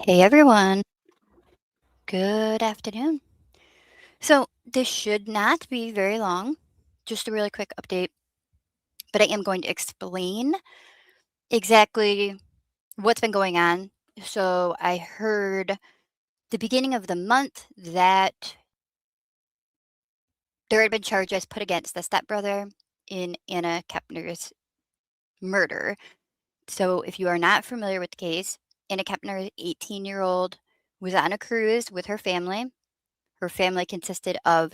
Hey everyone, good afternoon. So, this should not be very long, just a really quick update, but I am going to explain exactly what's been going on. So, I heard the beginning of the month that there had been charges put against the stepbrother in Anna Kepner's murder. So, if you are not familiar with the case, Anna Kepner, 18-year-old, was on a cruise with her family. Her family consisted of,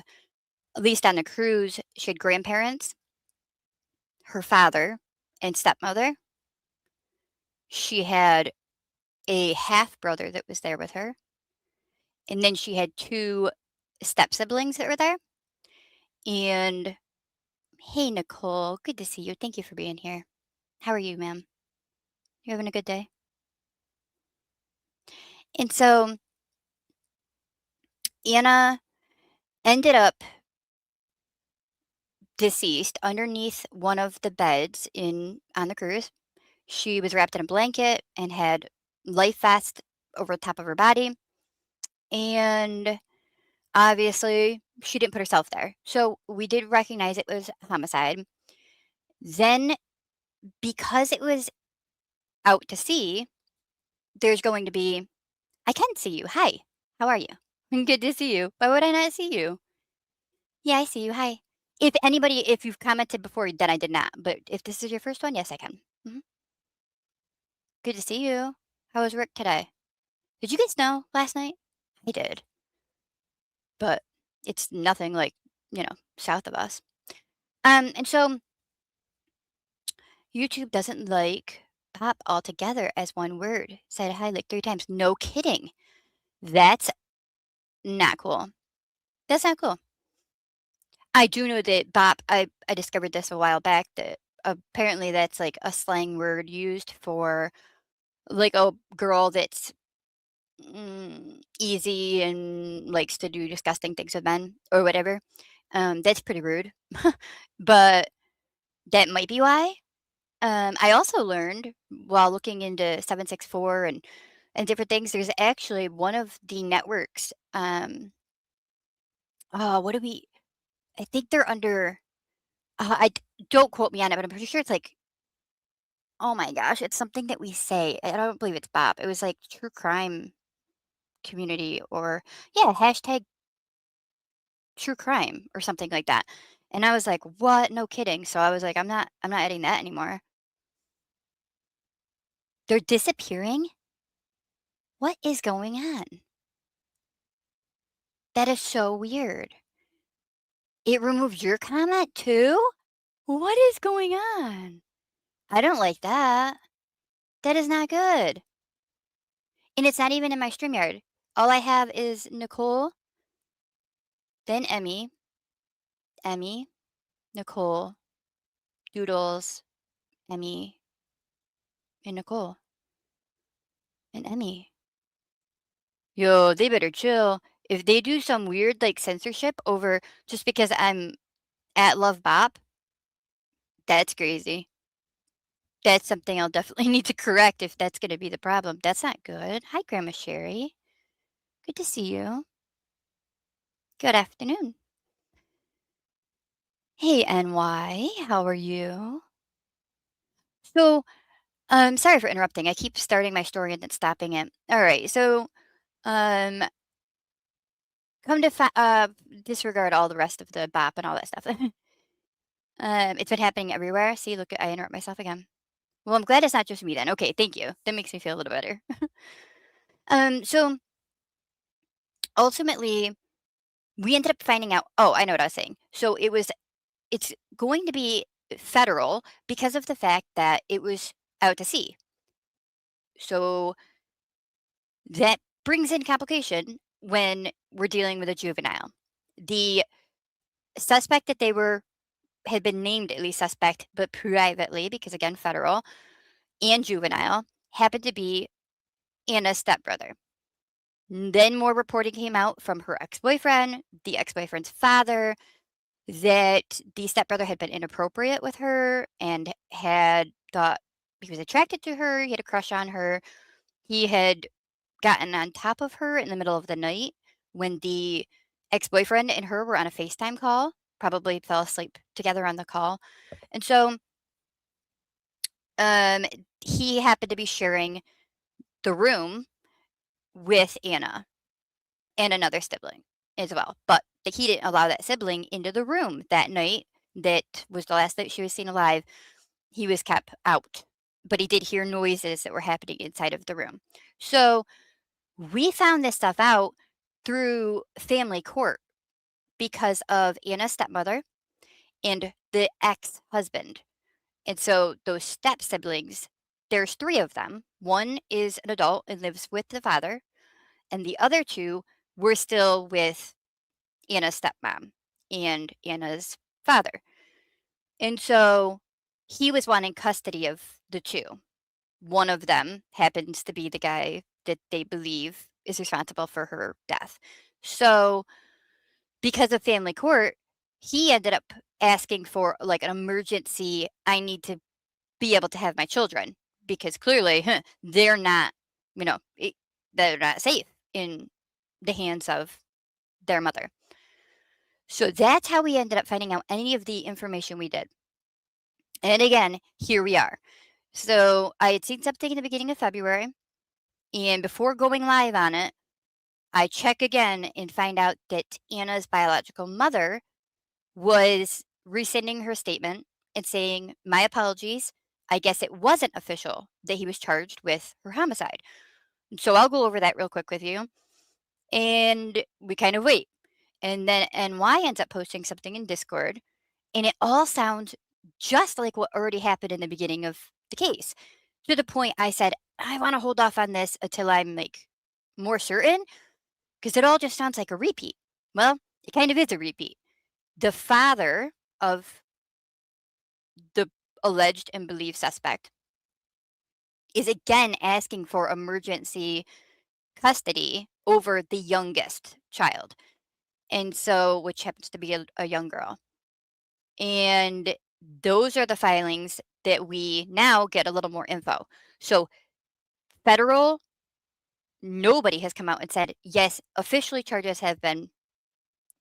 at least on the cruise, she had grandparents, her father, and stepmother. She had a half brother that was there with her. And then she had two step siblings that were there. And hey, Nicole, good to see you. Thank you for being here. How are you, ma'am? You having a good day? And so Anna ended up deceased underneath one of the beds in on the cruise. She was wrapped in a blanket and had life vest over the top of her body. And obviously, she didn't put herself there. So we did recognize it was homicide. Then, because it was out to sea, there's going to be, I can see you. Hi. How are you? Good to see you. Why would I not see you? Yeah, I see you. Hi. If you've commented before, then I did not. But if this is your first one, yes, I can. Good to see you. How was work today? Did you get snow last night? I did, but it's nothing like, south of us. And so YouTube doesn't like pop altogether as one word. Said hi like 3 times. No kidding. That's not cool. That's not cool. I do know that bop I discovered this a while back that apparently that's like a slang word used for like a girl that's easy and likes to do disgusting things with men or whatever. That's pretty rude. But that might be why. I also learned while looking into 764 and different things, there's actually one of the networks. What do we? I think they're under. Don't quote me on it, but I'm pretty sure it's like. Oh my gosh, it's something that we say. I don't believe it's Bob. It was like true crime community or yeah, hashtag true crime or something like that. And I was like, what? No kidding. So I was like, I'm not adding that anymore. They're disappearing. What is going on? That is so weird. It removed your comment too? What is going on? I don't like that. That is not good. And it's not even in my StreamYard. All I have is Nicole, then Emmy, Nicole, Doodles, Emmy, and Nicole, and Emmy. Yo, they better chill. If they do some weird like censorship over just because I'm at Love Bop, that's crazy. That's something I'll definitely need to correct if that's going to be the problem. That's not good. Hi, Grandma Sherry. Good to see you. Good afternoon. Hey, NY. How are you? So, sorry for interrupting. I keep starting my story and then stopping it. All right. So, um, come to disregard all the rest of the bop and all that stuff. It's been happening everywhere. See, look, I interrupt myself again. Well, I'm glad it's not just me then. Okay, thank you. That makes me feel a little better. So ultimately, we ended up finding out. Oh, I know what I was saying. So it's going to be federal because of the fact that it was out to sea. So that brings in complication when we're dealing with a juvenile. The suspect that they were had been named at least suspect, but privately because again federal and juvenile happened to be Anna's stepbrother. Then more reporting came out from her ex-boyfriend, the ex-boyfriend's father, that the stepbrother had been inappropriate with her and had thought he was attracted to her, he had a crush on her. He had gotten on top of her in the middle of the night when the ex-boyfriend and her were on a FaceTime call, probably fell asleep together on the call. And so, um, he happened to be sharing the room with Anna and another sibling as well, but he didn't allow that sibling into the room that night. That was the last night she was seen alive. He was kept out, but he did hear noises that were happening inside of the room. So we found this stuff out through family court because of Anna's stepmother and the ex-husband. And so those step siblings, there's 3 of them. One is an adult and lives with the father, and the other 2 were still with Anna's stepmom and Anna's father. And so he was wanting custody of the 2. One of them happens to be the guy that they believe is responsible for her death. So, because of family court, he ended up asking for like an emergency, I need to be able to have my children because clearly they're not, you know, they're not safe in the hands of their mother. So that's how we ended up finding out any of the information we did. And again, here we are. So I had seen something in the beginning of February, and before going live on it, I check again and find out that Anna's biological mother was rescinding her statement and saying, "My apologies. I guess it wasn't official that he was charged with her homicide." So I'll go over that real quick with you. And we kind of wait. And then NY ends up posting something in Discord, and it all sounds just like what already happened in the beginning of the case. To the point I said, I want to hold off on this until I'm like more certain because it all just sounds like a repeat. Well, it kind of is a repeat. The father of the alleged and believed suspect is again asking for emergency custody over the youngest child. And so, which happens to be a young girl. And those are the filings that we now get a little more info. So, federal, nobody has come out and said, yes, officially charges have been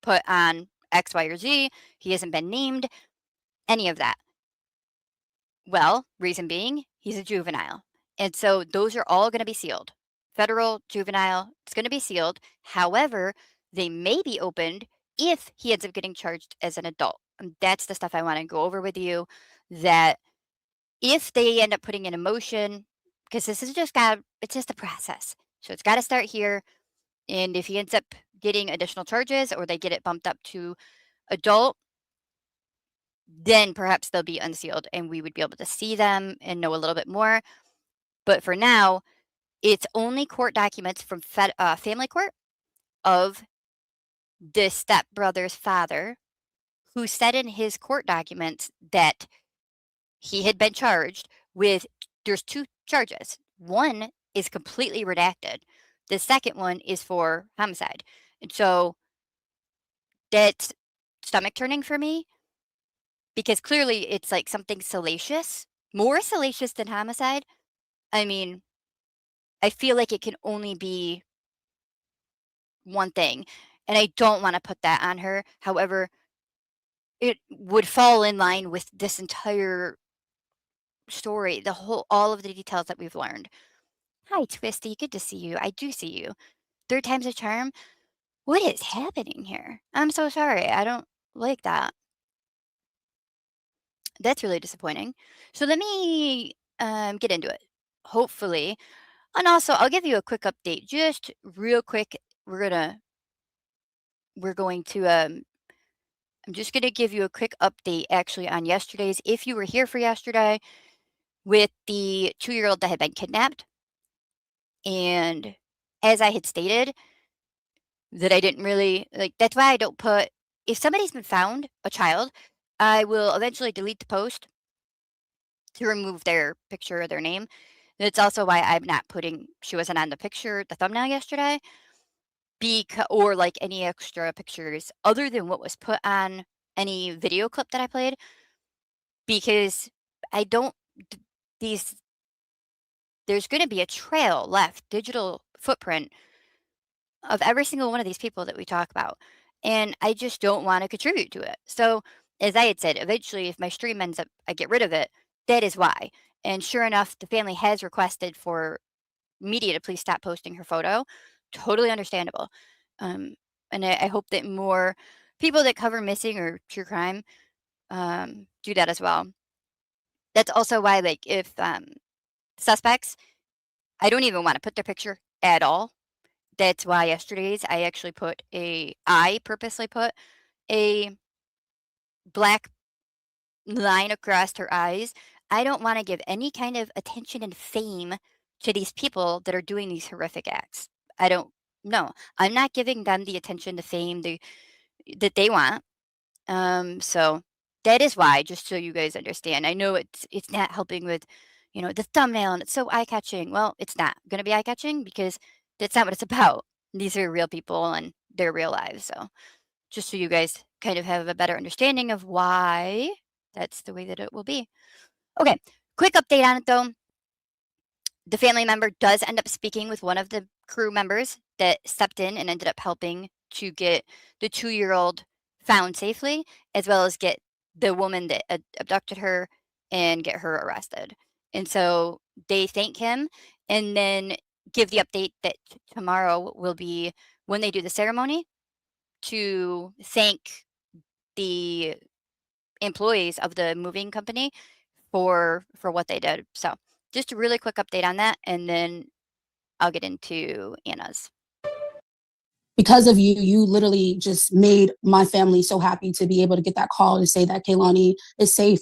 put on X, Y, or Z. He hasn't been named, any of that. Well, reason being, he's a juvenile. And so those are all going to be sealed. Federal, juvenile, it's going to be sealed. However, they may be opened if he ends up getting charged as an adult. And that's the stuff I want to go over with you. That if they end up putting in a motion, because this is just it's just a process. So it's got to start here. And if he ends up getting additional charges or they get it bumped up to adult, then perhaps they'll be unsealed and we would be able to see them and know a little bit more. But for now, it's only court documents from family court of the stepbrother's father, who said in his court documents that he had been charged with, there's 2 charges. One is completely redacted. The second one is for homicide. And so that's stomach turning for me because clearly it's like something salacious, more salacious than homicide. I mean, I feel like it can only be one thing, and I don't wanna put that on her. However, it would fall in line with this entire story, all of the details that we've learned. "Hi, Twisty, good to see you. I do see you. 3rd time's a charm? What is happening here? I'm so sorry. I don't like that. That's really disappointing." So let me, get into it, hopefully. And also, I'll give you a quick update, just real quick. We're going to, I'm just gonna give you a quick update actually on yesterday's, if you were here for yesterday, with the 2-year-old that had been kidnapped. And as I had stated, that I didn't really like, that's why I don't put, if somebody's been found, a child, I will eventually delete the post to remove their picture or their name. That's also why I'm not putting, she wasn't on the picture, the thumbnail yesterday, or like any extra pictures other than what was put on any video clip that I played, because I don't, these, there's going to be a trail left, digital footprint of every single one of these people that we talk about. And I just don't want to contribute to it. So, as I had said, eventually, if my stream ends up, I get rid of it, that is why. And sure enough, the family has requested for media to please stop posting her photo. Totally understandable. And I hope that more people that cover missing or true crime do that as well. That's also why, like, if suspects, I don't even want to put their picture at all. That's why yesterday's I purposely put a black line across her eyes. I don't want to give any kind of attention and fame to these people that are doing these horrific acts. I don't know. I'm not giving them the attention, the fame that they want. So that is why, just so you guys understand. I know it's not helping with, the thumbnail and it's so eye-catching. Well, it's not gonna be eye-catching because that's not what it's about. These are real people and their real lives. So just so you guys kind of have a better understanding of why that's the way that it will be. Okay, quick update on it though. The family member does end up speaking with one of the crew members that stepped in and ended up helping to get the 2-year-old found safely, as well as get the woman that abducted her and get her arrested. And so they thank him and then give the update that tomorrow will be when they do the ceremony to thank the employees of the moving company for what they did. So just a really quick update on that, and then I'll get into Anna's. Because of you, you literally just made my family so happy to be able to get that call to say that Kehlani is safe.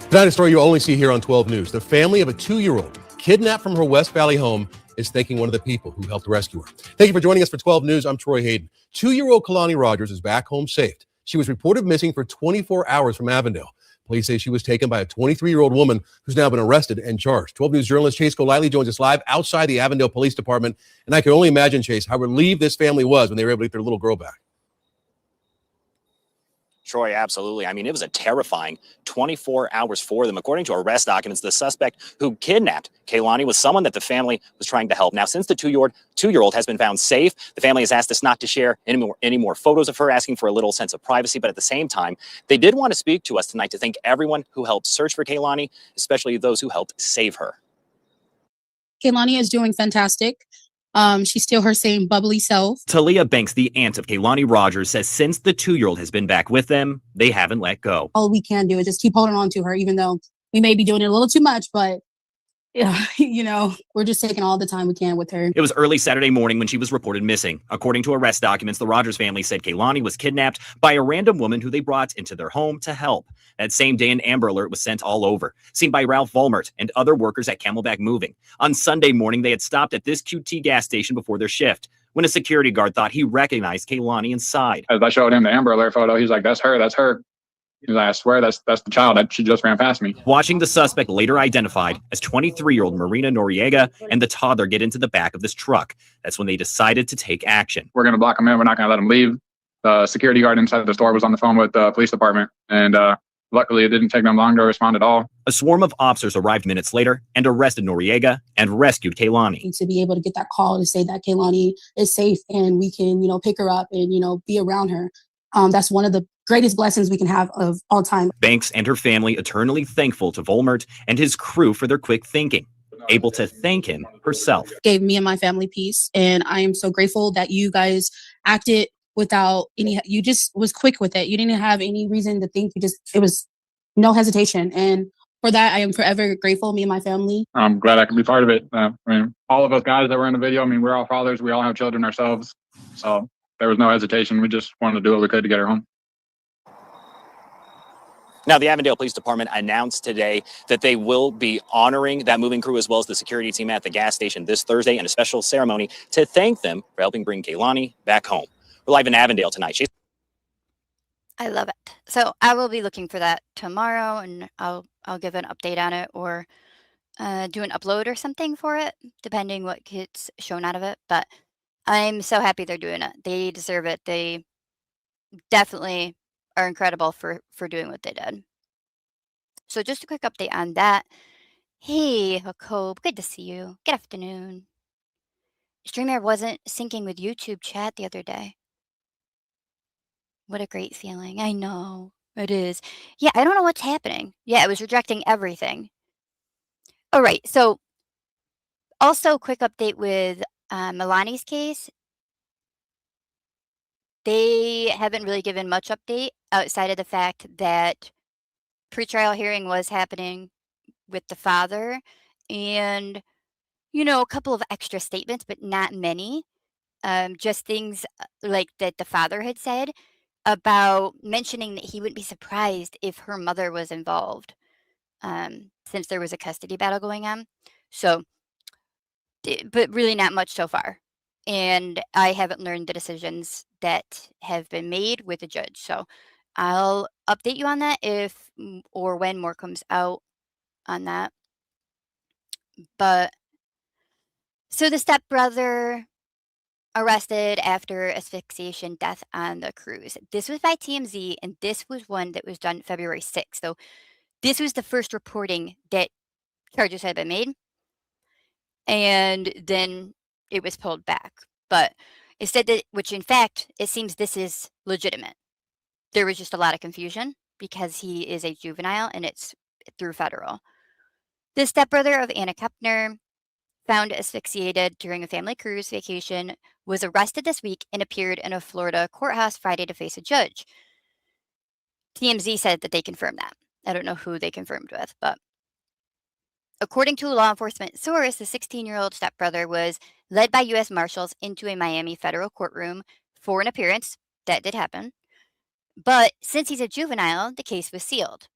Tonight, a story you only see here on 12 News. The family of a 2-year-old kidnapped from her West Valley home is thanking one of the people who helped rescue her. Thank you for joining us for 12 News. I'm Troy Hayden. 2-year-old Kehlani Rogers is back home safe. She was reported missing for 24 hours from Avondale. Police say she was taken by a 23-year-old woman who's now been arrested and charged. 12 News journalist Chase Golightly joins us live outside the Avondale Police Department. And I can only imagine, Chase, how relieved this family was when they were able to get their little girl back. Troy, absolutely. I mean, it was a terrifying 24 hours for them. According to arrest documents, the suspect who kidnapped Kehlani was someone that the family was trying to help. Now, since the two-year-old has been found safe, the family has asked us not to share any more photos of her, asking for a little sense of privacy. But at the same time, they did want to speak to us tonight to thank everyone who helped search for Kehlani, especially those who helped save her. Kehlani is doing fantastic. She's still her same bubbly self. Talia Banks, the aunt of Kehlani Rogers, says since the 2-year-old has been back with them, they haven't let go. All we can do is just keep holding on to her, even though we may be doing it a little too much, but yeah, we're just taking all the time we can with her. It was early Saturday morning when she was reported missing. According to arrest documents, the Rogers family said Kehlani was kidnapped by a random woman who they brought into their home to help. That same day, an Amber Alert was sent all over, seen by Ralph Volmert and other workers at Camelback Moving. On Sunday morning, they had stopped at this QT gas station before their shift, when a security guard thought he recognized Kehlani inside. As I showed him the Amber Alert photo, he's like, that's her, that's her. He's like, I swear that's the child that she just ran past me. Watching the suspect, later identified as 23-year-old Marina Noriega, and the toddler get into the back of this truck. That's when they decided to take action. We're going to block them in. We're not going to let them leave. The security guard inside the store was on the phone with the police department, and luckily it didn't take them long to respond at all. A swarm of officers arrived minutes later and arrested Noriega and rescued Kehlani. To be able to get that call to say that Kehlani is safe and we can, pick her up and, be around her. That's one of the greatest blessings we can have of all time. Banks and her family eternally thankful to Volmert and his crew for their quick thinking, able to thank him herself. Gave me and my family peace, and I am so grateful that you guys acted without you just was quick with it. You didn't have any reason to think, it was no hesitation. And for that, I am forever grateful, me and my family. I'm glad I can be part of it. All of us guys that were in the video, we're all fathers. We all have children ourselves. So there was no hesitation. We just wanted to do what we could to get her home. Now, the Avondale Police Department announced today that they will be honoring that moving crew as well as the security team at the gas station this Thursday in a special ceremony to thank them for helping bring Kehlani back home. We're live in Avondale tonight. I love it. So I will be looking for that tomorrow, and I'll give an update on it or do an upload or something for it, depending what gets shown out of it. But I'm so happy they're doing it. They deserve it. They definitely are incredible for doing what they did. So just a quick update on that. Hey, Jacob, good to see you. Good afternoon. StreamYard wasn't syncing with YouTube chat the other day. What a great feeling. I know. It is. Yeah, I don't know what's happening. Yeah, it was rejecting everything. All right, so also quick update with Melani's case. They haven't really given much update outside of the fact that pretrial hearing was happening with the father and, you know, a couple of extra statements, but not many. Just things like that the father had said about mentioning that he wouldn't be surprised if her mother was involved, since there was a custody battle going on. So, but really not much so far. And I haven't learned the decisions that have been made with the judge. So I'll update you on that if or when more comes out on that. But so the stepbrother arrested after asphyxiation death on the cruise. This was by TMZ, and this was one that was done February 6th. So this was the first reporting that charges had been made, and then it was pulled back. But it said that, which in fact, it seems this is legitimate. There was just a lot of confusion because he is a juvenile and it's through federal. The stepbrother of Anna Kepner, found asphyxiated during a family cruise vacation, was arrested this week and appeared in a Florida courthouse Friday to face a judge. TMZ said that they confirmed that. I don't know who they confirmed with, but according to a law enforcement source, the 16-year-old stepbrother was led by U.S. Marshals into a Miami federal courtroom for an appearance. That did happen. But since he's a juvenile, the case was sealed,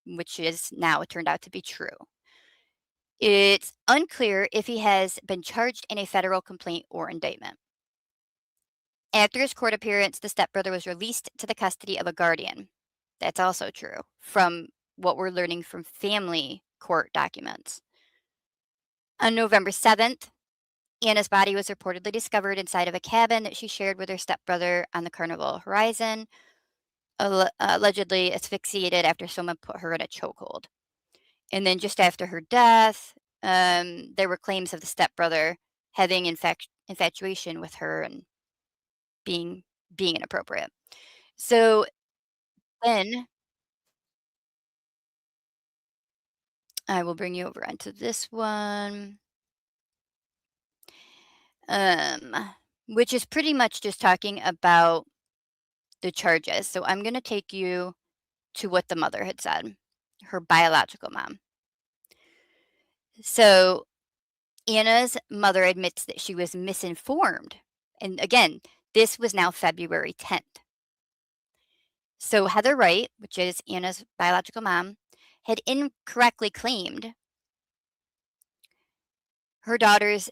which is now turned out to be true. It's unclear if he has been charged in a federal complaint or indictment. After his court appearance, the stepbrother was released to the custody of a guardian. That's also true, from what we're learning from family court documents. On November 7th, Anna's body was reportedly discovered inside of a cabin that she shared with her stepbrother on the Carnival Horizon, allegedly asphyxiated after someone put her in a chokehold. And then just after her death, there were claims of the stepbrother having infatuation with her and being inappropriate. So then I will bring you over onto this one, which is pretty much just talking about the charges. So I'm going to take you to what the mother had said, her biological mom. So Anna's mother admits that she was misinformed. And again, this was now February 10th. So Heather Wright, which is Anna's biological mom, had incorrectly claimed her daughter's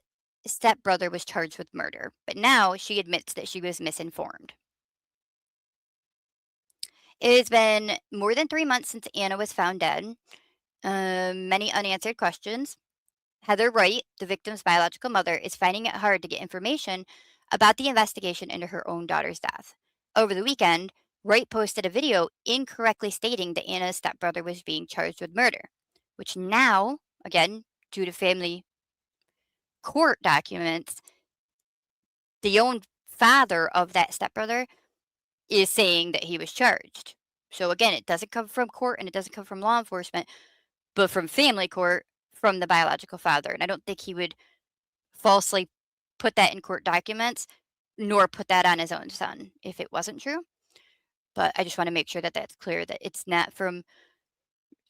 stepbrother was charged with murder, but now she admits that she was misinformed. It has been more than 3 months since Anna was found dead. Many unanswered questions. Heather Wright, the victim's biological mother, is finding it hard to get information about the investigation into her own daughter's death. Over the weekend, Wright posted a video incorrectly stating that Anna's stepbrother was being charged with murder, which now, again, due to family court documents, the own father of that stepbrother is saying that he was charged. So again, it doesn't come from court and it doesn't come from law enforcement, but from family court, from the biological father. And I don't think he would falsely put that in court documents, nor put that on his own son if it wasn't true. But I just want to make sure that that's clear, that it's not from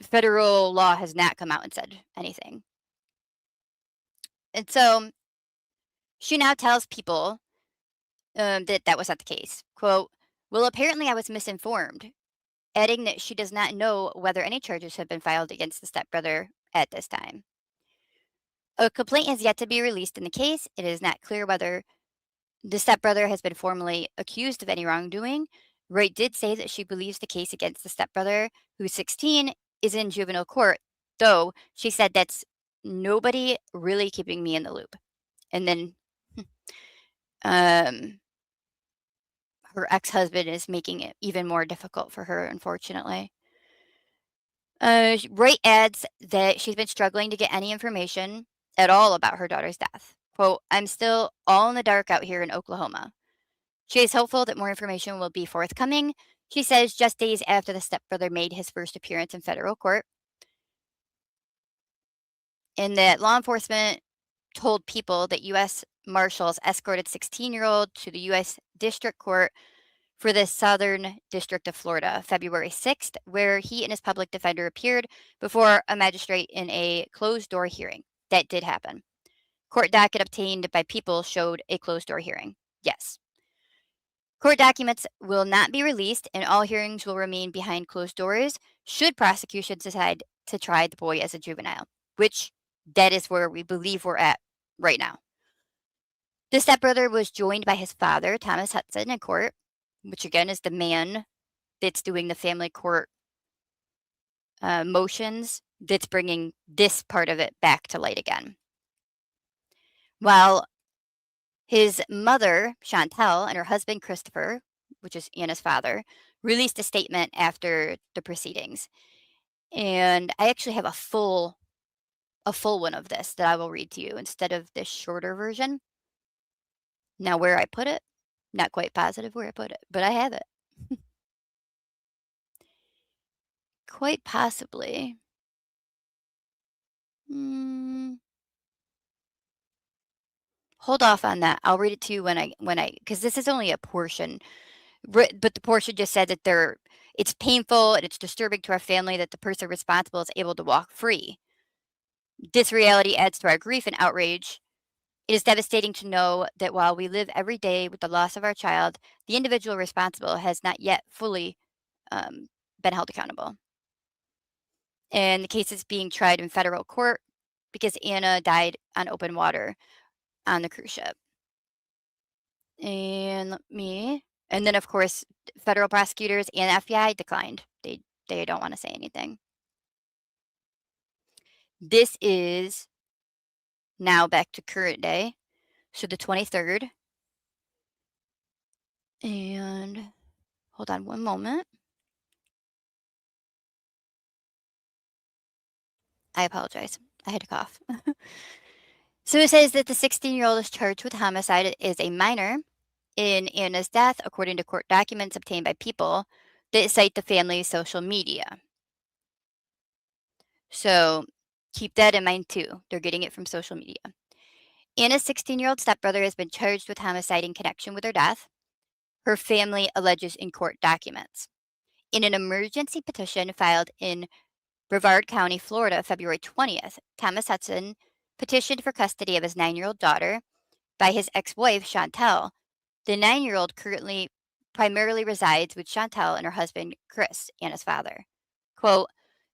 federal law has not come out and said anything. And so she now tells people that was not the case. Quote, well, apparently I was misinformed, adding that she does not know whether any charges have been filed against the stepbrother at this time. A complaint has yet to be released in the case. It is not clear whether the stepbrother has been formally accused of any wrongdoing. Wright did say that she believes the case against the stepbrother, who's 16, is in juvenile court, though she said that's nobody really keeping me in the loop. And then her ex-husband is making it even more difficult for her, unfortunately. Wright adds that she's been struggling to get any information at all about her daughter's death. Quote, "I'm still all in the dark out here in Oklahoma." She is hopeful that more information will be forthcoming. She says just days after the stepbrother made his first appearance in federal court, and that law enforcement told people that U.S. Marshals escorted 16-year-old to the U.S. District Court for the Southern District of Florida, February 6th, where he and his public defender appeared before a magistrate in a closed-door hearing. That did happen. Court docket obtained by people showed a closed-door hearing. Yes. Court documents will not be released, and all hearings will remain behind closed doors should prosecution decide to try the boy as a juvenile, which that is where we believe we're at right now. The stepbrother was joined by his father, Thomas Hudson, in court, which again is the man that's doing the family court motions that's bringing this part of it back to light again. While his mother, Chantel, and her husband, Christopher, which is Anna's father, released a statement after the proceedings. And I actually have a full one of this that I will read to you instead of this shorter version. Now, where I put it, not quite positive where I put it, but I have it. Quite possibly. Hold off on that. I'll read it to you when I, because this is only a portion, but the portion just said that it's painful and it's disturbing to our family that the person responsible is able to walk free. This reality adds to our grief and outrage. It is devastating to know that while we live every day with the loss of our child, the individual responsible has not yet fully been held accountable. And the case is being tried in federal court because Anna died on open water on the cruise ship. And then of course, federal prosecutors and FBI declined. They don't want to say anything. This is now back to current day, so the 23rd. And hold on one moment. I apologize. I had to cough. So it says that the 16-year-old is charged with homicide as a minor in Anna's death, according to court documents obtained by people that cite the family's social media. So keep that in mind too. They're getting it from social media. Anna's 16-year-old stepbrother has been charged with homicide in connection with her death, her family alleges in court documents. In an emergency petition filed in Brevard County, Florida, February 20th, Thomas Hudson petitioned for custody of his 9-year-old daughter by his ex-wife, Chantel. The 9-year-old currently primarily resides with Chantel and her husband, Chris, Anna's father. Quote,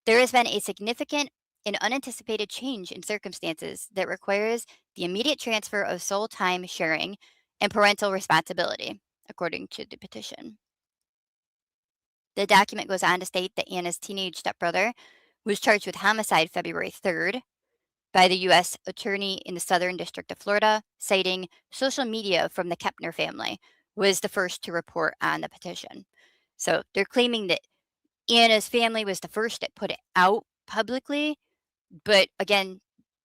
"There has been a significant and unanticipated change in circumstances that requires the immediate transfer of sole time sharing and parental responsibility," according to the petition. The document goes on to state that Anna's teenage stepbrother was charged with homicide February 3rd by the U.S. Attorney in the Southern District of Florida, citing social media from the Kepner family, was the first to report on the petition. So they're claiming that Anna's family was the first that put it out publicly, but again,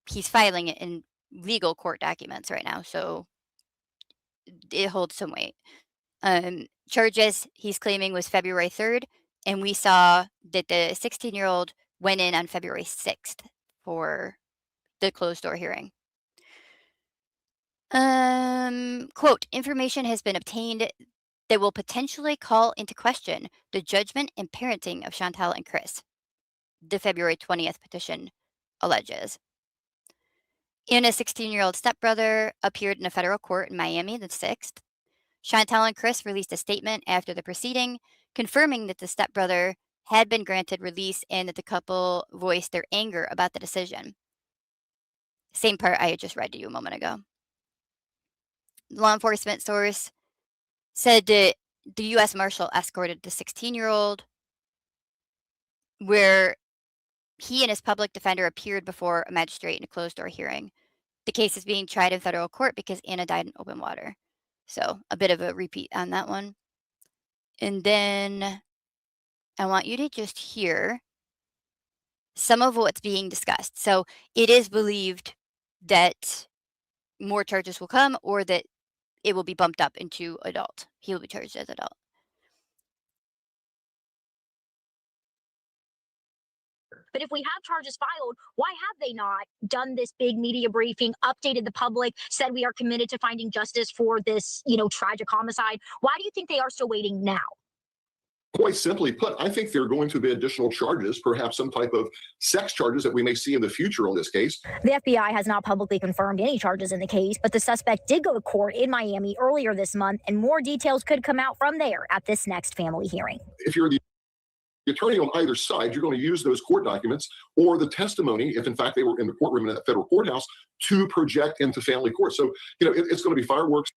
he's filing it in legal court documents right now, so it holds some weight. Charges he's claiming was February 3rd, and we saw that the 16-year-old went in on February 6th for the closed-door hearing. Quote, "Information has been obtained that will potentially call into question the judgment and parenting of Chantel and Chris," the February 20th petition alleges. Anna's 16-year-old stepbrother appeared in a federal court in Miami the 6th. Chantel and Chris released a statement after the proceeding, confirming that the stepbrother had been granted release and that the couple voiced their anger about the decision. Same part I had just read to you a moment ago. The law enforcement source said that the U.S. Marshal escorted the 16-year-old, where he and his public defender appeared before a magistrate in a closed-door hearing. The case is being tried in federal court because Anna died in open water. So a bit of a repeat on that one. And then I want you to just hear some of what's being discussed. So it is believed that more charges will come or that it will be bumped up into adult. He will be charged as adult. But if we have charges filed, why have they not done this big media briefing, updated the public, said we are committed to finding justice for this, tragic homicide? Why do you think they are still waiting now? Quite simply put, I think there are going to be additional charges, perhaps some type of sex charges that we may see in the future on this case. The FBI has not publicly confirmed any charges in the case, but the suspect did go to court in Miami earlier this month, and more details could come out from there at this next family hearing. If you're the attorney on either side, you're going to use those court documents or the testimony, if in fact they were in the courtroom in that federal courthouse, to project into family court. So, it's going to be fireworks.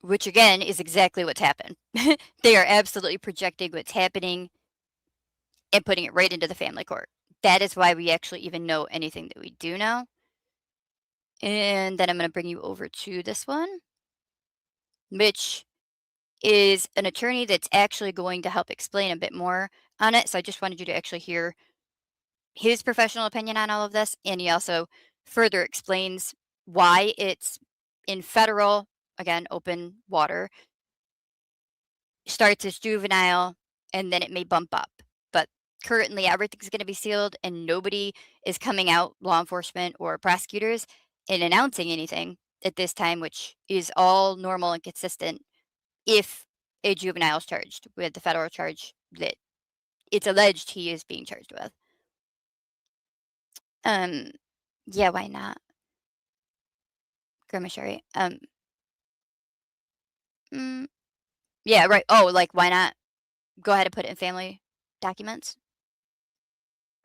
Which again is exactly what's happened. They are absolutely projecting what's happening and putting it right into the family court. That is why we actually even know anything that we do know. And then I'm going to bring you over to this one, which is an attorney that's actually going to help explain a bit more on it. So I just wanted you to actually hear his professional opinion on all of this. And he also further explains why it's in federal, again, open water, starts as juvenile, and then it may bump up. But currently everything's going to be sealed and nobody is coming out, law enforcement or prosecutors, and announcing anything at this time, which is all normal and consistent if a juvenile is charged with the federal charge that it's alleged he is being charged with. Yeah, why not? Grimmie. Yeah, right. Oh, like, why not go ahead and put it in family documents?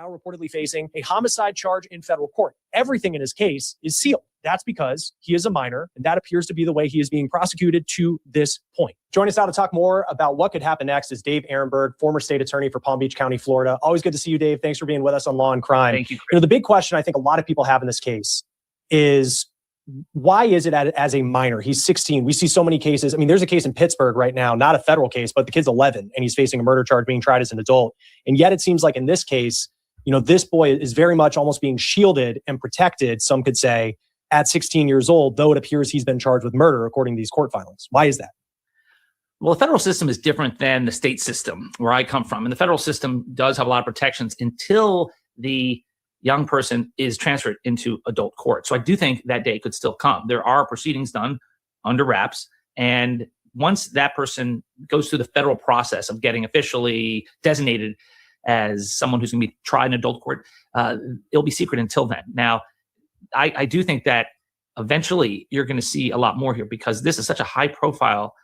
Now reportedly facing a homicide charge in federal court. Everything in his case is sealed. That's because he is a minor, and that appears to be the way he is being prosecuted to this point. Join us now to talk more about what could happen next is Dave Ehrenberg, former state attorney for Palm Beach County, Florida. Always good to see you, Dave. Thanks for being with us on Law and Crime. Thank you. The big question I think a lot of people have in this case is, why is it as a minor? He's 16. We see so many cases. I mean, there's a case in Pittsburgh right now, not a federal case, but the kid's 11 and he's facing a murder charge being tried as an adult. And yet it seems like in this case, this boy is very much almost being shielded and protected, some could say, at 16 years old, though it appears he's been charged with murder according to these court filings. Why is that? Well, the federal system is different than the state system where I come from. And the federal system does have a lot of protections until the young person is transferred into adult court. So I do think that day could still come. There are proceedings done under wraps. And once that person goes through the federal process of getting officially designated as someone who's going to be tried in adult court, it'll be secret until then. Now, I do think that eventually you're going to see a lot more here because this is such a high profile,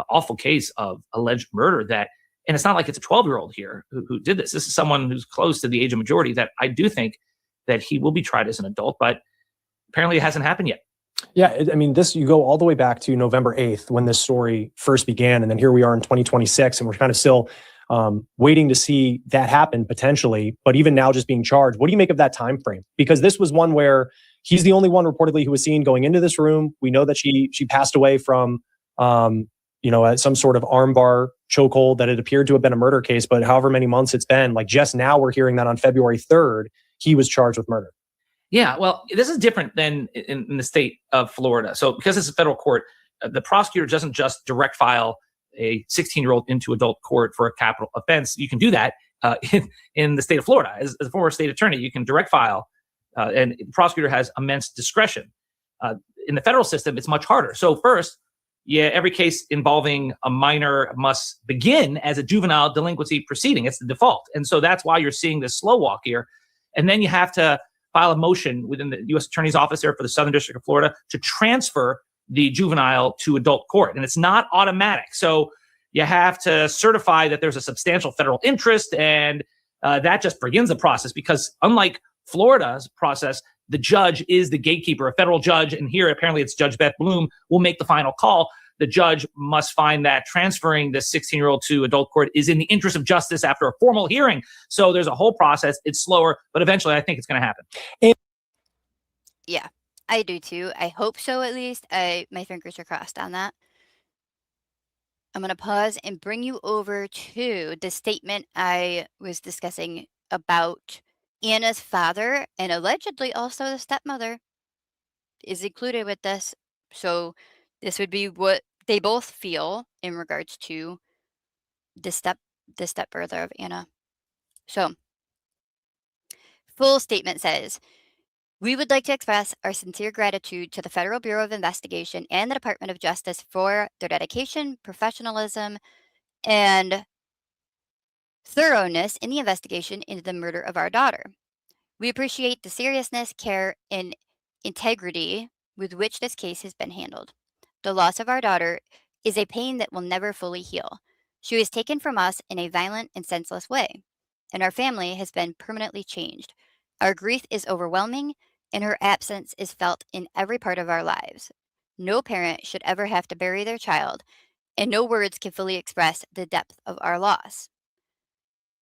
awful case of alleged murder that, and it's not like it's a 12-year-old here who did this. This is someone who's close to the age of majority that I do think that he will be tried as an adult, but apparently it hasn't happened yet. Yeah, I mean, you go all the way back to November 8th when this story first began. And then here we are in 2026 and we're kind of still waiting to see that happen potentially. But even now just being charged, what do you make of that time frame? Because this was one where he's the only one reportedly who was seen going into this room. We know that she passed away from, some sort of armbar chokehold, that it appeared to have been a murder case. But however many months it's been, like just now we're hearing that on February 3rd, he was charged with murder. Yeah, well, this is different than in the state of Florida. So because it's a federal court, the prosecutor doesn't just direct file a 16-year-old into adult court for a capital offense. You can do that in the state of Florida. As a former state attorney, you can direct file, and the prosecutor has immense discretion. In the federal system, it's much harder. So first, every case involving a minor must begin as a juvenile delinquency proceeding. It's the default. And so that's why you're seeing this slow walk here. And then you have to file a motion within the U.S. Attorney's Office there for the Southern District of Florida to transfer the juvenile to adult court. And it's not automatic. So you have to certify that there's a substantial federal interest. And that just begins the process because unlike Florida's process, the judge is the gatekeeper, a federal judge. And here, apparently, it's Judge Beth Bloom will make the final call. The judge must find that transferring the 16-year-old to adult court is in the interest of justice after a formal hearing. So there's a whole process. It's slower, but eventually I think it's going to happen. Yeah, I do too. I hope so, at least. My fingers are crossed on that. I'm going to pause and bring you over to the statement I was discussing about Anna's father and allegedly also the stepmother is included with this. So this would be what they both feel in regards to the stepbrother of Anna. So full statement says, we would like to express our sincere gratitude to the Federal Bureau of Investigation and the Department of Justice for their dedication, professionalism, and thoroughness in the investigation into the murder of our daughter. We appreciate the seriousness, care, and integrity with which this case has been handled. The loss of our daughter is a pain that will never fully heal. She was taken from us in a violent and senseless way, and our family has been permanently changed. Our grief is overwhelming, and her absence is felt in every part of our lives. No parent should ever have to bury their child, and no words can fully express the depth of our loss.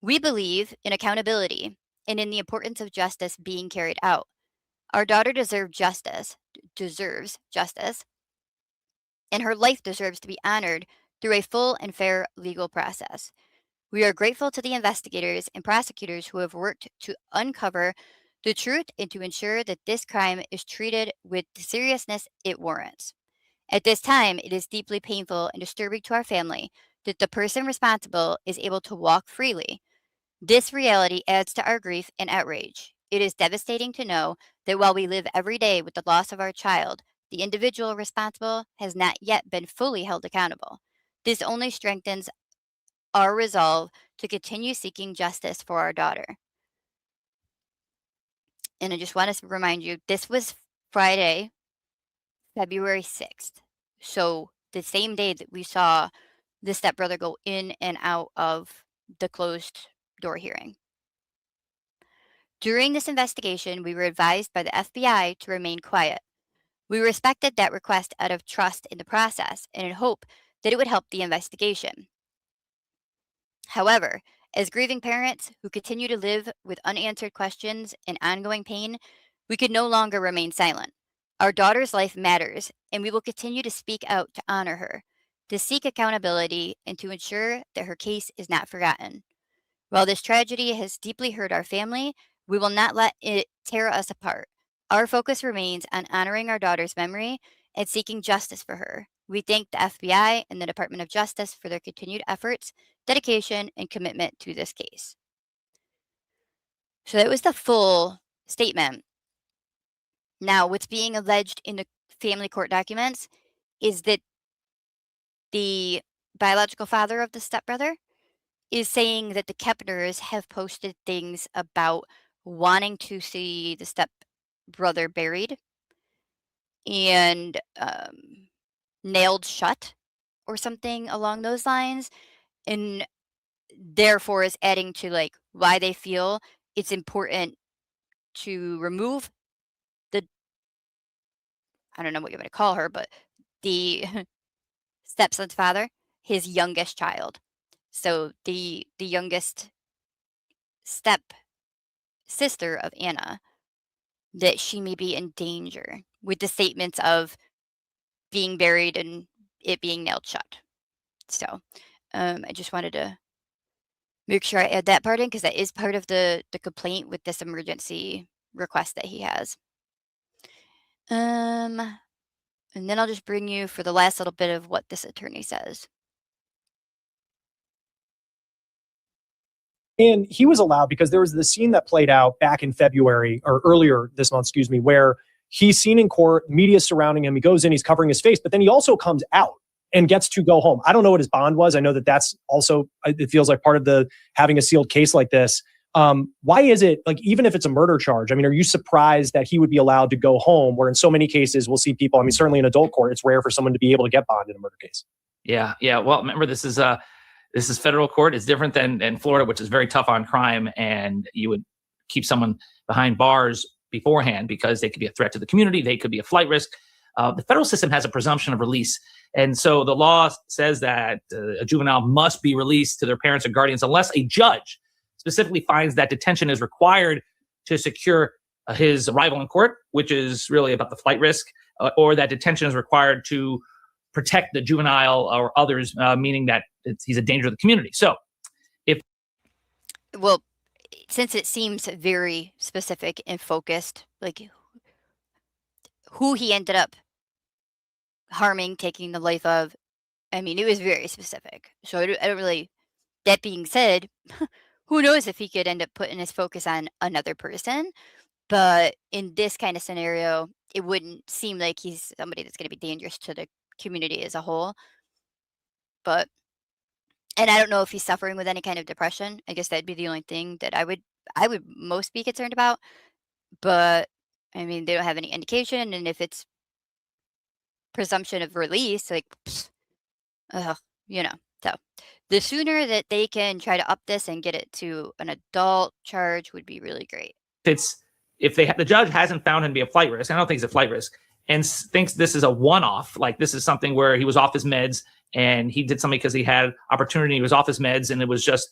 We believe in accountability and in the importance of justice being carried out. Our daughter deserves justice, and her life deserves to be honored through a full and fair legal process. We are grateful to the investigators and prosecutors who have worked to uncover the truth and to ensure that this crime is treated with the seriousness it warrants. At this time, it is deeply painful and disturbing to our family that the person responsible is able to walk freely. This reality adds to our grief and outrage. It is devastating to know that while we live every day with the loss of our child, the individual responsible has not yet been fully held accountable. This only strengthens our resolve to continue seeking justice for our daughter. And I just want to remind you, this was Friday, February 6th. So the same day that we saw the stepbrother go in and out of the closed door hearing. During this investigation, we were advised by the FBI to remain quiet. We respected that request out of trust in the process and in hope that it would help the investigation. However, as grieving parents who continue to live with unanswered questions and ongoing pain, we could no longer remain silent. Our daughter's life matters, and we will continue to speak out to honor her, to seek accountability, and to ensure that her case is not forgotten. While this tragedy has deeply hurt our family, we will not let it tear us apart. Our focus remains on honoring our daughter's memory and seeking justice for her. We thank the FBI and the Department of Justice for their continued efforts, dedication, and commitment to this case. So that was the full statement. Now, what's being alleged in the family court documents is that the biological father of the stepbrother is saying that the Kepners have posted things about wanting to see the stepbrother buried and nailed shut or something along those lines, and therefore is adding to like why they feel it's important to remove the, I don't know what you're going to call her, but the stepson's father, his youngest child. So the youngest step sister of Anna, that she may be in danger with the statements of being buried and it being nailed shut. So I just wanted to make sure I add that part in because that is part of the complaint with this emergency request that he has. And then I'll just bring you for the last little bit of what this attorney says. And he was allowed because there was the scene that played out back in February or earlier this month, excuse me, where he's seen in court, media surrounding him. He goes in, he's covering his face, but then he also comes out and gets to go home. I don't know what his bond was. I know that that's also, it feels like part of the having a sealed case like this. Why is it like, even if it's a murder charge, I mean, are you surprised that he would be allowed to go home where in so many cases we'll see people, I mean, certainly in adult court, it's rare for someone to be able to get bond in a murder case. Yeah. Well, remember, this is federal court. It's different than Florida, which is very tough on crime. And you would keep someone behind bars beforehand because they could be a threat to the community. They could be a flight risk. The federal system has a presumption of release. And so the law says that a juvenile must be released to their parents or guardians unless a judge specifically finds that detention is required to secure his arrival in court, which is really about the flight risk, or that detention is required to protect the juvenile or others, meaning that he's a danger to the community. So, well, since it seems very specific and focused, like who he ended up harming, taking the life of, I mean, it was very specific. So I don't really, that being said, who knows if he could end up putting his focus on another person. But in this kind of scenario, it wouldn't seem like he's somebody that's going to be dangerous to the community as a whole. But, and I don't know if he's suffering with any kind of depression. I guess that'd be the only thing that I would most be concerned about. But I mean, they don't have any indication, and if it's presumption of release, like, you know. So the sooner that they can try to up this and get it to an adult charge would be really great. If the judge hasn't found him to be a flight risk, I don't think he's a flight risk, and thinks this is a one-off, like this is something where he was off his meds and he did something because he had opportunity, he was off his meds, and it was just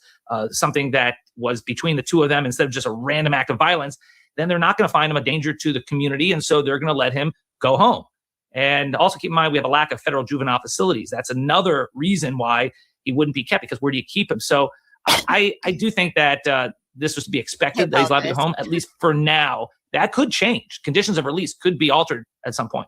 something that was between the two of them instead of just a random act of violence, then they're not going to find him a danger to the community, and so they're going to let him go home. And also keep in mind, we have a lack of federal juvenile facilities. That's another reason why he wouldn't be kept, because where do you keep him? So I do think that this was to be expected, that he's allowed to go home, at least for now. That could change. Conditions of release could be altered at some point.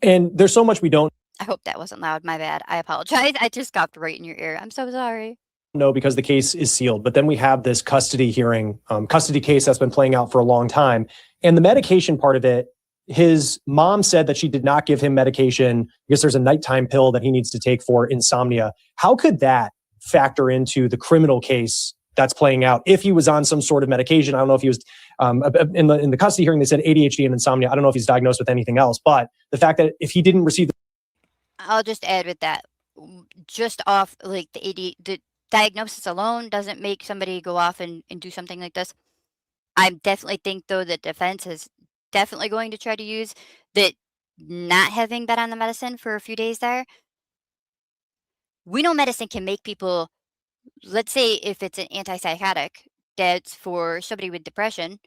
And there's so much we don't I hope that wasn't loud. My bad. I apologize. I just scoffed right in your ear. I'm so sorry. know because the case is sealed. But then we have this custody hearing, custody case that's been playing out for a long time. And the medication part of it, his mom said that she did not give him medication because there's a nighttime pill that he needs to take for insomnia. How could that factor into the criminal case that's playing out if he was on some sort of medication? I don't know if he was in the custody hearing, they said ADHD and insomnia. I don't know if he's diagnosed with anything else, but the fact that if he didn't receive I'll just add with that, just off like the diagnosis alone doesn't make somebody go off and do something like this. I definitely think though that defense is definitely going to try to use that not having been on the medicine for a few days there. We know medicine can make people, let's say if it's an antipsychotic that's for somebody with depression,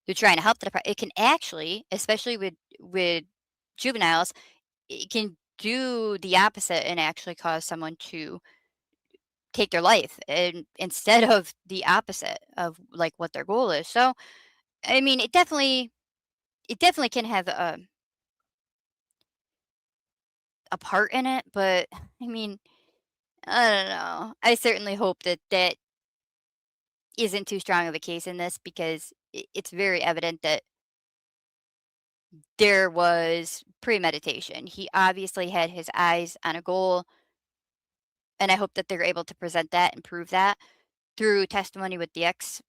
they're trying to help the depression. It can actually, especially with juveniles, it can do the opposite and actually cause someone to take their life, and instead of the opposite of like what their goal is. So, I mean, it definitely can have a part in it, but I mean, I don't know. I certainly hope that that isn't too strong of a case in this, because it's very evident that there was premeditation. He obviously had his eyes on a goal, and I hope that they're able to present that and prove that through testimony with the ex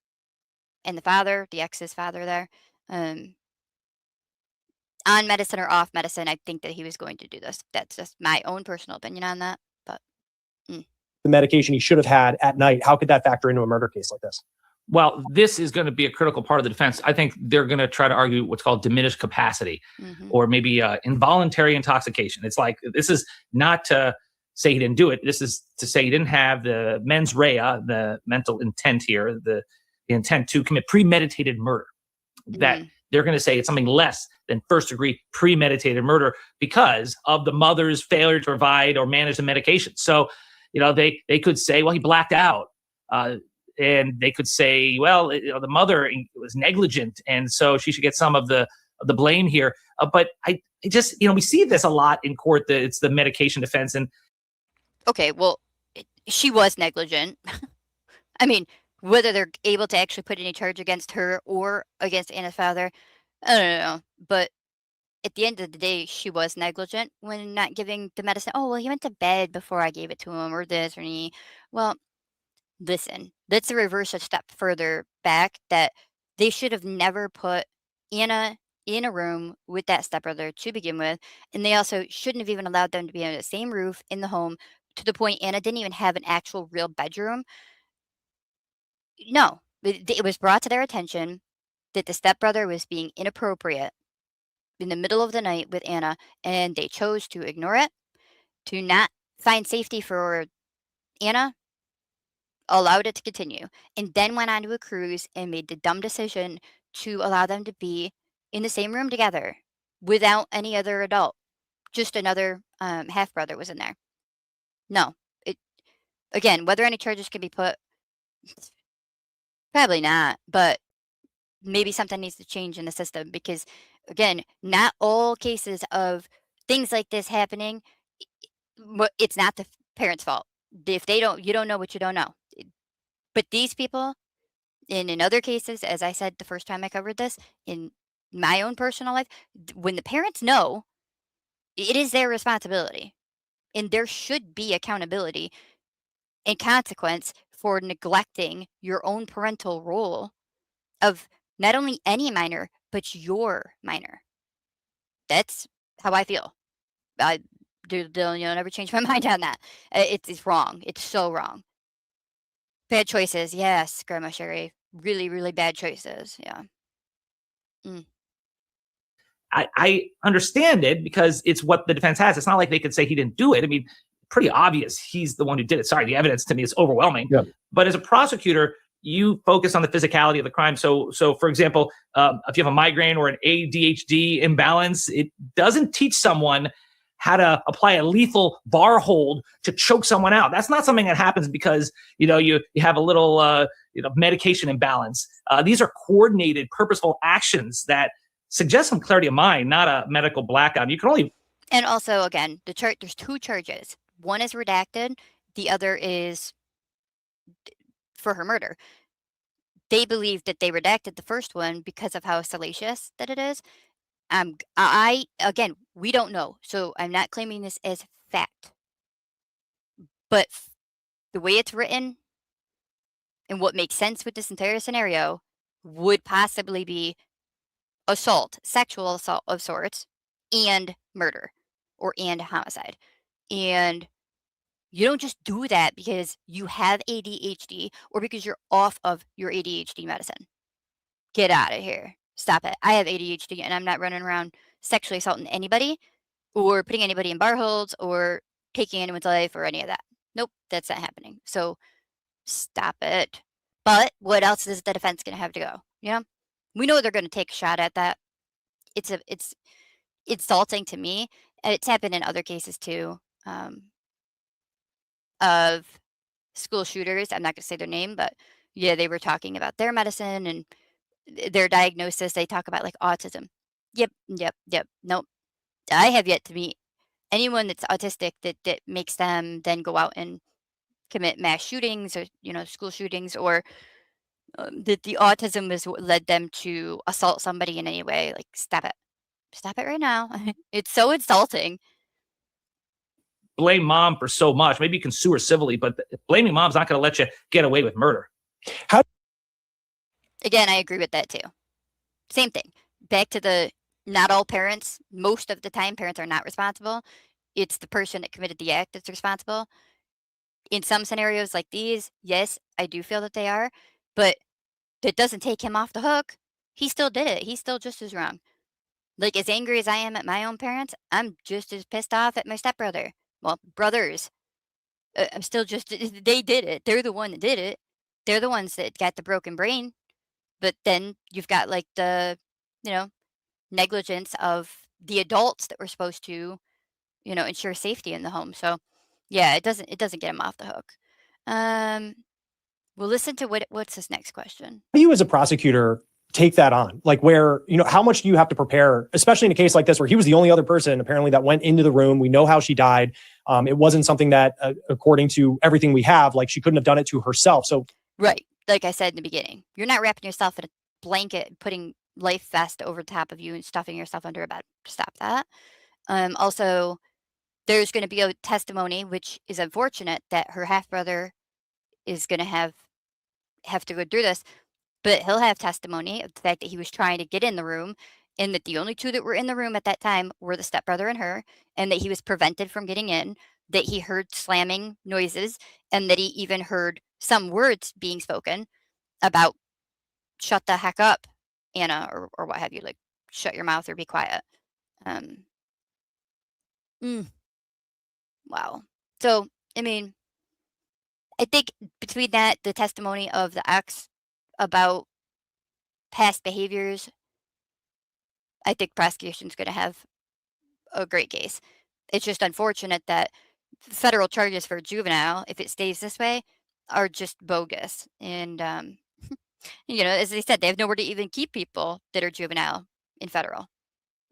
and the father, the ex's father there. On medicine or off medicine, I think that he was going to do this. That's just my own personal opinion on that. But the medication he should have had at night, how could that factor into a murder case like this? Well, this is going to be a critical part of the defense. I think they're going to try to argue what's called diminished capacity, or maybe involuntary intoxication. It's like, this is not to say he didn't do it. This is to say he didn't have the mens rea, the mental intent here, the intent to commit premeditated murder. That they're going to say it's something less than first degree premeditated murder because of the mother's failure to provide or manage the medication. So, you know, they could say, well, he blacked out. And they could say, well, you know, the mother was negligent, and so she should get some of the blame here. But I just, you know, we see this a lot in court. That it's the medication defense. And okay, well, she was negligent. I mean, whether they're able to actually put any charge against her or against Anna's father, I don't know. But at the end of the day, she was negligent when not giving the medicine. Oh, well, he went to bed before I gave it to him, or this or any. Well, listen, let's reverse a step further back, that they should have never put Anna in a room with that stepbrother to begin with. And they also shouldn't have even allowed them to be under the same roof in the home, to the point Anna didn't even have an actual real bedroom. No, it was brought to their attention that the stepbrother was being inappropriate in the middle of the night with Anna, and they chose to ignore it, to not find safety for Anna, allowed it to continue, and then went on to a cruise and made the dumb decision to allow them to be in the same room together without any other adult. Just another half brother was in there. No, again, whether any charges can be put, Probably not, but maybe something needs to change in the system because, again, not all cases of things like this happening, it's not the parents' fault. If they don't, you don't know what you don't know. But these people, and in other cases, as I said the first time I covered this, in my own personal life, when the parents know, it is their responsibility. And there should be accountability and consequence for neglecting your own parental role of not only any minor, but your minor. That's how I feel. You'll never change my mind on that. It's wrong. It's so wrong. Bad choices. Yes, Grandma Sherry. Really, really bad choices. Yeah. I understand it because it's what the defense has. It's not like they could say he didn't do it. I mean, pretty obvious he's the one who did it. Sorry, the evidence to me is overwhelming. Yeah. But as a prosecutor, you focus on the physicality of the crime. So for example, if you have a migraine or an ADHD imbalance, it doesn't teach someone how to apply a lethal bar hold to choke someone out. That's not something that happens because you have a little medication imbalance. These are coordinated, purposeful actions that suggest some clarity of mind, not a medical blackout. You can only. And also, again, there's two charges. One is redacted. The other is for her murder. They believe that they redacted the first one because of how salacious that it is. Again, we don't know, so I'm not claiming this as fact. But the way it's written and what makes sense with this entire scenario would possibly be assault, sexual assault of sorts, and murder and homicide. And you don't just do that because you have ADHD or because you're off of your ADHD medicine. Get out of here. Stop it. I have ADHD and I'm not running around sexually assaulting anybody or putting anybody in bar holds or taking anyone's life or any of that. Nope, that's not happening. So stop it. But what else is the defense going to have to go? We know they're going to take a shot at that. It's insulting to me. And it's happened in other cases too, of school shooters. I'm not going to say their name, but yeah, they were talking about their medicine and their diagnosis. They talk about like autism. Yep. Nope. I have yet to meet anyone that's autistic that makes them then go out and commit mass shootings or school shootings, or that the autism is what led them to assault somebody in any way. Like, stop it right now. It's so insulting. Blame mom for so much. Maybe you can sue her civilly, but blaming mom's not going to let you get away with murder. Again, I agree with that too. Same thing. Back to the not all parents. Most of the time, parents are not responsible. It's the person that committed the act that's responsible. In some scenarios like these, yes, I do feel that they are, but that doesn't take him off the hook. He still did it. He's still just as wrong. Like, as angry as I am at my own parents, I'm just as pissed off at my stepbrother. Well, brothers. I'm still just, they did it. They're the one that did it. They're the ones that got the broken brain. But then you've got like the, negligence of the adults that were supposed to, ensure safety in the home. So yeah, it doesn't get him off the hook. We'll listen to what's this next question. How do you as a prosecutor take that on? Like where, how much do you have to prepare, especially in a case like this where he was the only other person apparently that went into the room. We know how she died. It wasn't something that, according to everything we have, like she couldn't have done it to herself. So right. Like I said in the beginning, you're not wrapping yourself in a blanket and putting life vest over top of you and stuffing yourself under a bed. Stop that. Also, there's going to be a testimony, which is unfortunate that her half-brother is going to have to go through this, but he'll have testimony of the fact that he was trying to get in the room and that the only two that were in the room at that time were the stepbrother and her, and that he was prevented from getting in, that he heard slamming noises, and that he even heard some words being spoken about shut the heck up, Anna, or what have you, like shut your mouth or be quiet. Wow. So, I mean, I think between that, the testimony of the ex about past behaviors, I think prosecution's going to have a great case. It's just unfortunate that federal charges for juvenile, if it stays this way, are just bogus. And You know, as they said, they have nowhere to even keep people that are juvenile in federal.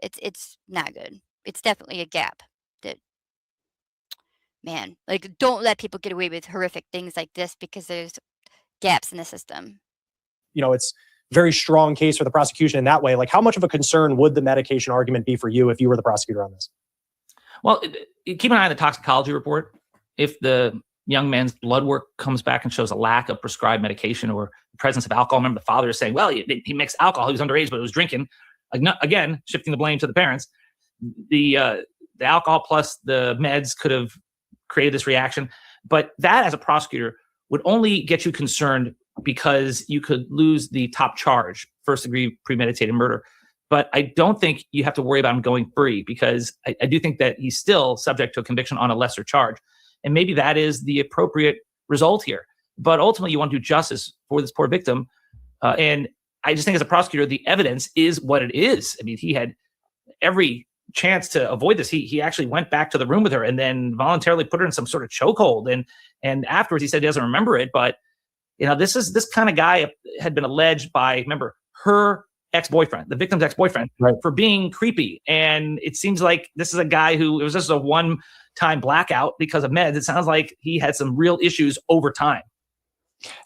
It's not good. It's definitely a gap that, man, like, don't let people get away with horrific things like this because there's gaps in the system. You know, it's very strong case for the prosecution in that way. Like, how much of a concern would the medication argument be for you if you were the prosecutor on this? Well, keep an eye on the toxicology report. If the young man's blood work comes back and shows a lack of prescribed medication or the presence of alcohol, remember the father is saying, well, he mixed alcohol, he was underage, but it was drinking. Again, shifting the blame to the parents. The alcohol plus the meds could have created this reaction. But that, as a prosecutor, would only get you concerned because you could lose the top charge, first-degree premeditated murder. But I don't think you have to worry about him going free, because I do think that he's still subject to a conviction on a lesser charge. And maybe that is the appropriate result here. But ultimately, you want to do justice for this poor victim. And I just think, as a prosecutor, the evidence is what it is. I mean, he had every chance to avoid this. He actually went back to the room with her and then voluntarily put her in some sort of chokehold. And afterwards, he said he doesn't remember it. But, you know, this kind of guy had been alleged by, remember, her ex-boyfriend, the victim's ex-boyfriend, right, for being creepy. And it seems like this is a guy who, it was just a one-time blackout because of meds. It sounds like he had some real issues over time.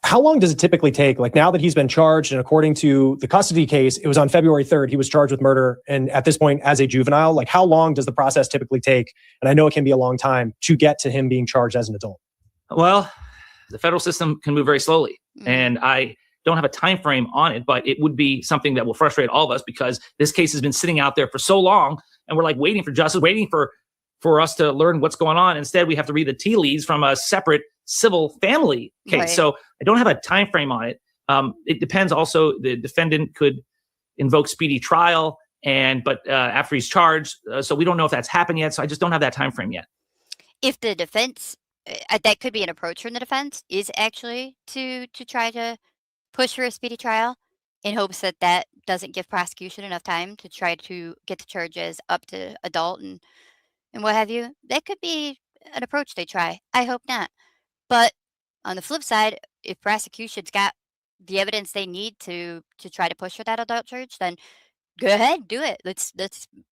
How long does it typically take? Like, now that he's been charged, and according to the custody case, it was on February 3rd, he was charged with murder. And at this point, as a juvenile, like, how long does the process typically take? And I know it can be a long time to get to him being charged as an adult. Well, the federal system can move very slowly. And I don't have a time frame on it, but it would be something that will frustrate all of us, because this case has been sitting out there for so long, and we're like waiting for justice, waiting for us to learn what's going on. Instead, we have to read the tea leaves from a separate civil family case. Right. So I don't have a time frame on it. It depends. Also, the defendant could invoke speedy trial, but after he's charged, so we don't know if that's happened yet. So I just don't have that time frame yet. If the defense, that could be an approach from the defense, is actually to try to push for a speedy trial in hopes that that doesn't give prosecution enough time to try to get the charges up to adult and what have you. That could be an approach they try. I hope not. But on the flip side, if prosecution's got the evidence they need to try to push for that adult charge, then go ahead, do it. Let's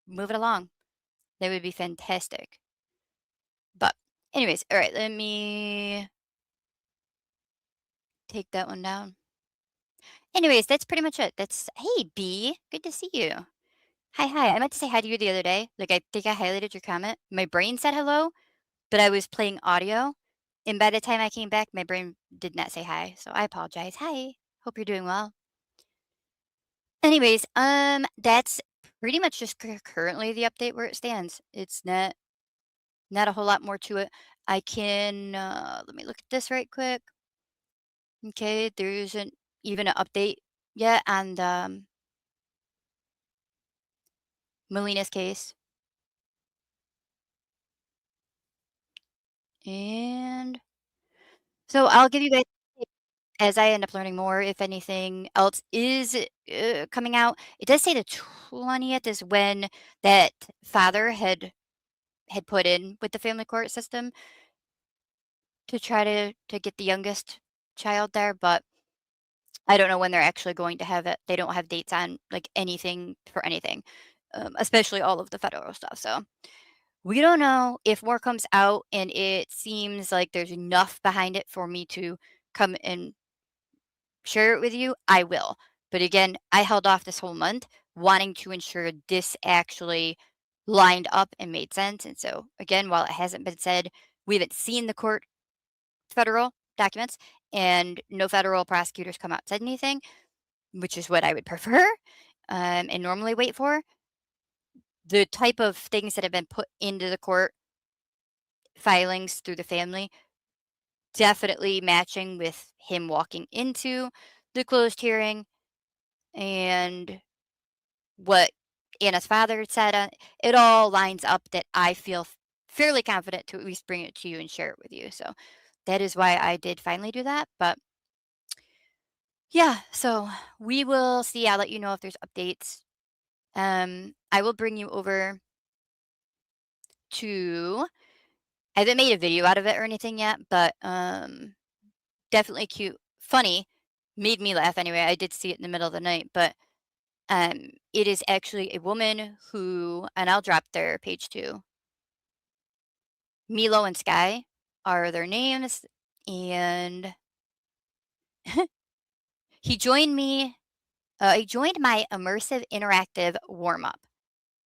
move it along. That would be fantastic. But anyways, all right, let me take that one down. Anyways, that's pretty much it. Hey, B, good to see you. Hi. I meant to say hi to you the other day. Like, I think I highlighted your comment. My brain said hello, but I was playing audio. And by the time I came back, my brain did not say hi. So I apologize. Hi. Hope you're doing well. Anyways, that's pretty much just currently the update where it stands. It's not a whole lot more to it. I can, let me look at this right quick. Okay, there isn't even an update yet on Melina's case. And so I'll give you guys, as I end up learning more, if anything else is coming out. It does say the 20th is when that father had put in with the family court system to try to get the youngest child there, but I don't know when they're actually going to have it. They don't have dates on, like, anything for anything, especially all of the federal stuff. So we don't know. If more comes out and it seems like there's enough behind it for me to come and share it with you, I will. But again, I held off this whole month wanting to ensure this actually lined up and made sense. And so, again, while it hasn't been said, we haven't seen the court federal documents, and no federal prosecutors come out and said anything, which is what I would prefer and normally wait for. The type of things that have been put into the court filings through the family definitely matching with him walking into the closed hearing and what Anna's father said. It all lines up that I feel fairly confident to at least bring it to you and share it with you. So that is why I did finally do that. But yeah, so we will see. I'll let you know if there's updates. I will bring you over to, I haven't made a video out of it or anything yet, but definitely cute, funny made me laugh anyway. I did see it in the middle of the night, but it is actually a woman who, and I'll drop their page too. Milo and Sky are their names, and he joined me. He joined my immersive interactive warm up.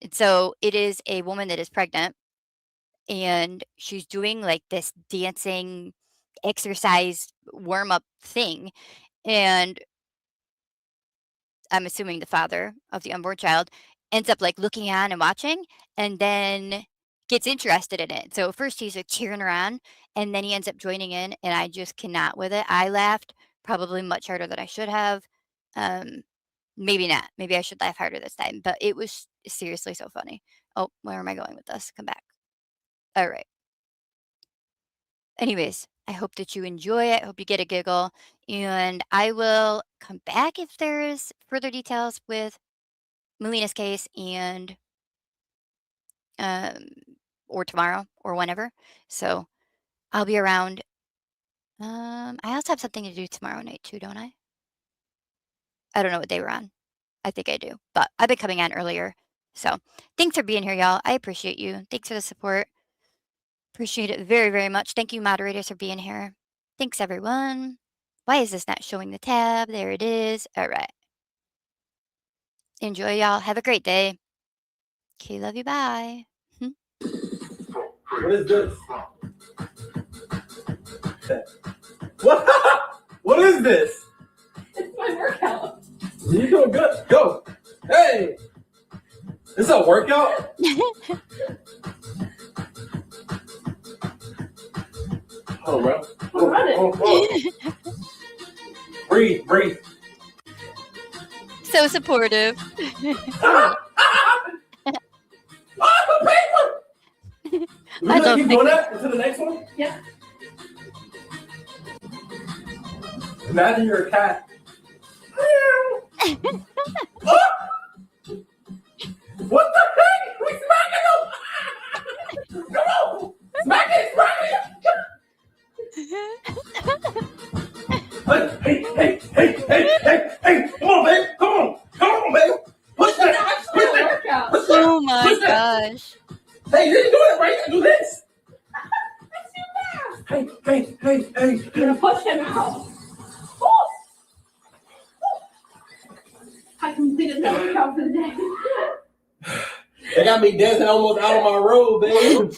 And so it is a woman that is pregnant, and she's doing like this dancing exercise warm up thing, and I'm assuming the father of the unborn child ends up like looking on and watching, and then gets interested in it. So first he's like cheering her on, and then he ends up joining in, and I just cannot with it. I laughed probably much harder than I should have. Maybe not. Maybe I should laugh harder this time, but it was seriously so funny. Oh, where am I going with this? Come back. All right. Anyways, I hope that you enjoy it. I hope you get a giggle, and I will come back if there's further details with Melina's case and or tomorrow or whenever. So I'll be around. I also have something to do tomorrow night too, don't I? I don't know what day we're on. I think I do, but I've been coming on earlier. So thanks for being here, y'all. I appreciate you. Thanks for the support. Appreciate it very, very much. Thank you, moderators, for being here. Thanks, everyone. Why is this not showing the tab? There it is. All right. Enjoy, y'all. Have a great day. Okay, love you. Bye. What is this? What? What is this? It's my workout. You doing good? Go. Hey. This is a workout? Hold on, bro. I'm running. Breathe, breathe. So supportive. I love keep doing that until the next one? Yeah. Imagine you're a cat. What the heck? We smacking them! Come on! Smack it! Smack it! Hey! Come on, babe! Come on, babe! Push that! Push that! Push that! Oh my gosh. Hey, you didn't do it right. You do this. Hey. You're gonna push him out. Oh. I completed the workout for the day. They got me dancing almost out of my robe, babe.